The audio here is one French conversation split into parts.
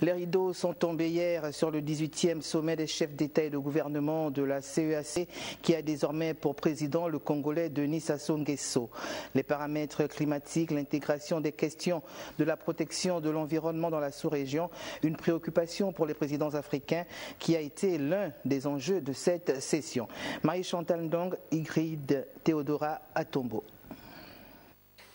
Les rideaux sont tombés hier sur le 18e sommet des chefs d'État et de gouvernement de la CEAC qui a désormais pour président le Congolais Denis Sassou Nguesso. Les paramètres climatiques, l'intégration des questions de la protection de l'environnement dans la sous-région, une préoccupation pour les présidents africains qui a été l'un des enjeux de cette session. Marie-Chantal Ndong, Ingrid Théodora Atombo.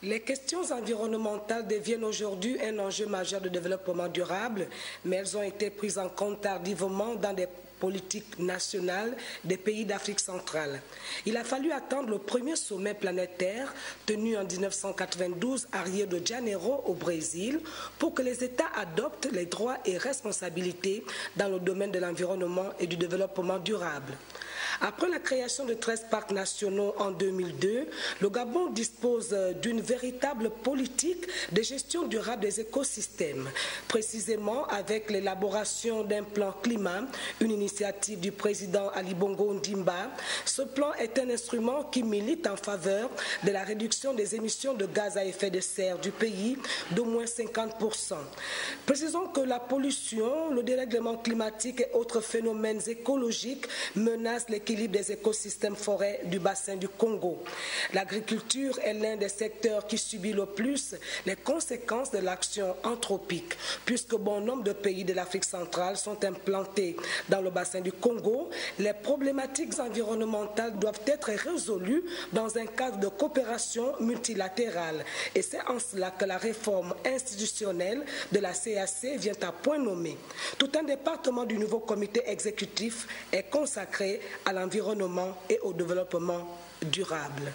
Les questions environnementales deviennent aujourd'hui un enjeu majeur de développement durable, mais elles ont été prises en compte tardivement dans des politiques nationales des pays d'Afrique centrale. Il a fallu attendre le premier sommet planétaire tenu en 1992 à Rio de Janeiro au Brésil pour que les États adoptent les droits et responsabilités dans le domaine de l'environnement et du développement durable. Après la création de 13 parcs nationaux en 2002, le Gabon dispose d'une véritable politique de gestion durable des écosystèmes, précisément avec l'élaboration d'un plan climat, une initiative du président Ali Bongo Ondimba. Ce plan est un instrument qui milite en faveur de la réduction des émissions de gaz à effet de serre du pays d'au moins 50%. Précisons que la pollution, le dérèglement climatique et autres phénomènes écologiques menacent l'équilibre des écosystèmes forêts du bassin du Congo. L'agriculture est l'un des secteurs qui subit le plus les conséquences de l'action anthropique, puisque bon nombre de pays de l'Afrique centrale sont implantés dans le bassin du Congo. Les problématiques environnementales doivent être résolues dans un cadre de coopération multilatérale. Et c'est en cela que la réforme institutionnelle de la CEAC vient à point nommé. Tout un département du nouveau comité exécutif est consacré à l'environnement et au développement durable.